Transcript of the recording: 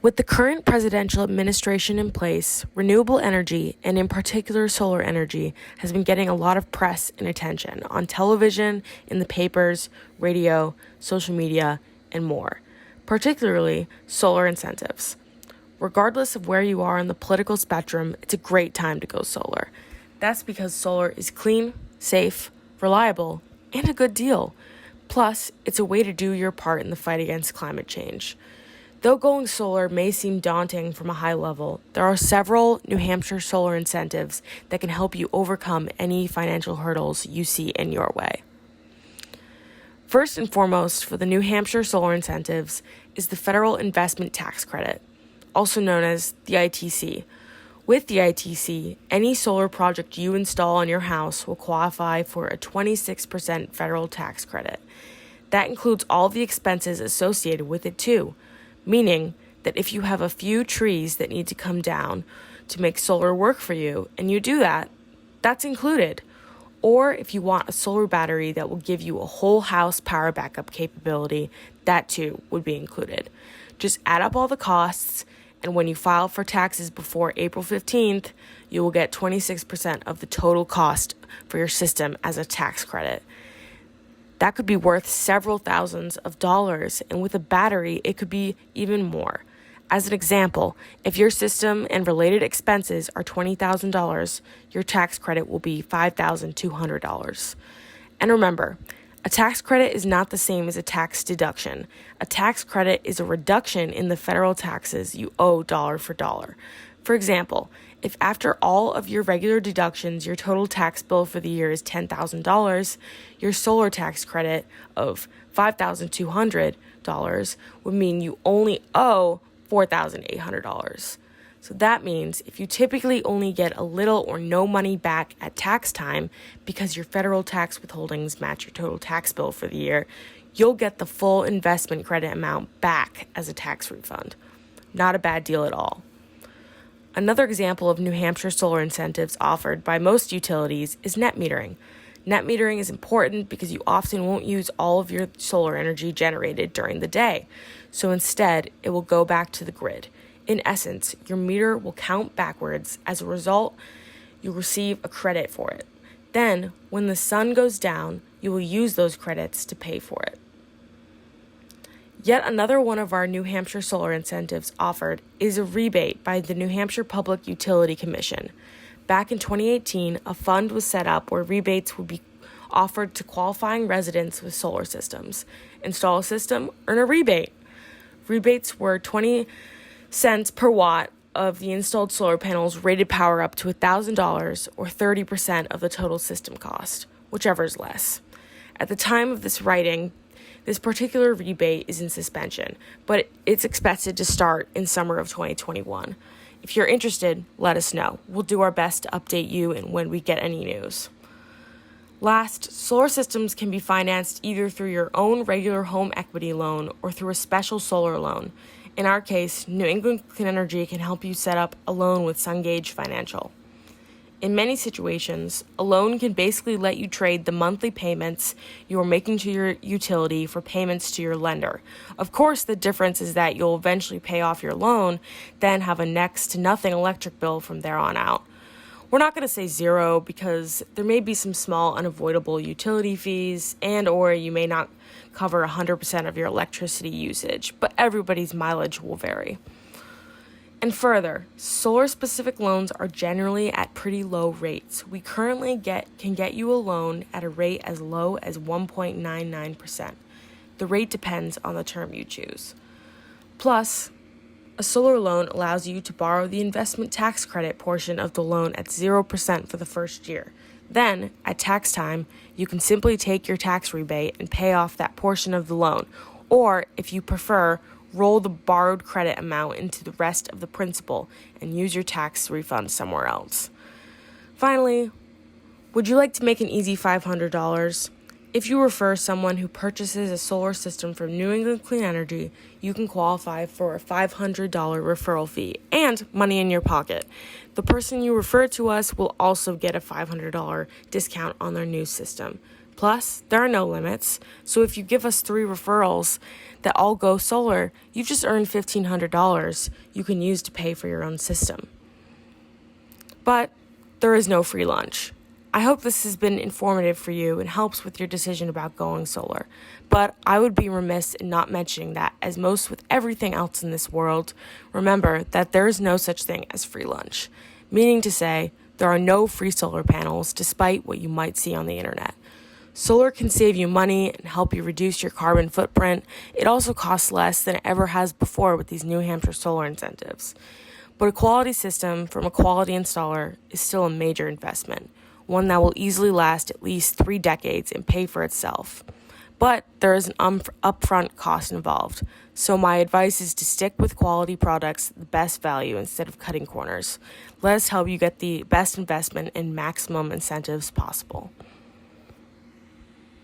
With the current presidential administration in place, renewable energy, and in particular solar energy, has been getting a lot of press and attention on television, in the papers, radio, social media, and more, particularly solar incentives. Regardless of where you are on the political spectrum, it's a great time to go solar. That's because solar is clean, safe, reliable, and a good deal. Plus, it's a way to do your part in the fight against climate change. Though going solar may seem daunting from a high level, there are several New Hampshire solar incentives that can help you overcome any financial hurdles you see in your way. First and foremost, for the New Hampshire solar incentives is the Federal Investment Tax Credit, also known as the ITC. With the ITC, any solar project you install on your house will qualify for a 26% federal tax credit. That includes all the expenses associated with it too, meaning that if you have a few trees that need to come down to make solar work for you, and you do that, that's included. Or if you want a solar battery that will give you a whole house power backup capability, that too would be included. Just add up all the costs, and when you file for taxes before April 15th, you will get 26% of the total cost for your system as a tax credit. That could be worth several thousands of dollars, and with a battery, it could be even more. As an example, if your system and related expenses are $20,000, your tax credit will be $5,200. And remember, a tax credit is not the same as a tax deduction. A tax credit is a reduction in the federal taxes you owe dollar for dollar. For example, if after all of your regular deductions, your total tax bill for the year is $10,000, your solar tax credit of $5,200 would mean you only owe $4,800. So that means if you typically only get a little or no money back at tax time because your federal tax withholdings match your total tax bill for the year, you'll get the full investment credit amount back as a tax refund. Not a bad deal at all. Another example of New Hampshire solar incentives offered by most utilities is net metering. Net metering is important because you often won't use all of your solar energy generated during the day. So instead, it will go back to the grid. In essence, your meter will count backwards. As a result, you'll receive a credit for it. Then, when the sun goes down, you will use those credits to pay for it. Yet another one of our New Hampshire solar incentives offered is a rebate by the New Hampshire Public Utility Commission. Back in 2018, a fund was set up where rebates would be offered to qualifying residents with solar systems. Install a system, earn a rebate. Rebates were 20 cents per watt of the installed solar panels rated power up to $1,000 or 30% of the total system cost, whichever is less. At the time of this writing, this particular rebate is in suspension, but it's expected to start in summer of 2021. If you're interested, let us know. We'll do our best to update you and when we get any news. Last, solar systems can be financed either through your own regular home equity loan or through a special solar loan. In our case, New England Clean Energy can help you set up a loan with SunGage Financial. In many situations, a loan can basically let you trade the monthly payments you are making to your utility for payments to your lender. Of course, the difference is that you'll eventually pay off your loan, then have a next to nothing electric bill from there on out. We're not going to say zero because there may be some small unavoidable utility fees and or you may not cover 100% of your electricity usage, but everybody's mileage will vary. And further, solar-specific loans are generally at pretty low rates. We currently can get you a loan at a rate as low as 1.99%. The rate depends on the term you choose. Plus, a solar loan allows you to borrow the investment tax credit portion of the loan at 0% for the first year. Then, at tax time, you can simply take your tax rebate and pay off that portion of the loan, or, if you prefer, roll the borrowed credit amount into the rest of the principal and use your tax refund somewhere else. Finally, would you like to make an easy $500? If you refer someone who purchases a solar system from New England Clean Energy, you can qualify for a $500 referral fee and money in your pocket. The person you refer to us will also get a $500 discount on their new system. Plus, there are no limits, so if you give us 3 referrals that all go solar, you've just earned $1,500 you can use to pay for your own system. But there is no free lunch. I hope this has been informative for you and helps with your decision about going solar. But I would be remiss in not mentioning that, as most with everything else in this world, remember that there is no such thing as free lunch. Meaning to say, there are no free solar panels despite what you might see on the internet. Solar can save you money and help you reduce your carbon footprint. It also costs less than it ever has before with these New Hampshire solar incentives. But a quality system from a quality installer is still a major investment, one that will easily last at least 3 decades and pay for itself. But there is an upfront cost involved, so my advice is to stick with quality products at the best value instead of cutting corners. Let us help you get the best investment and maximum incentives possible.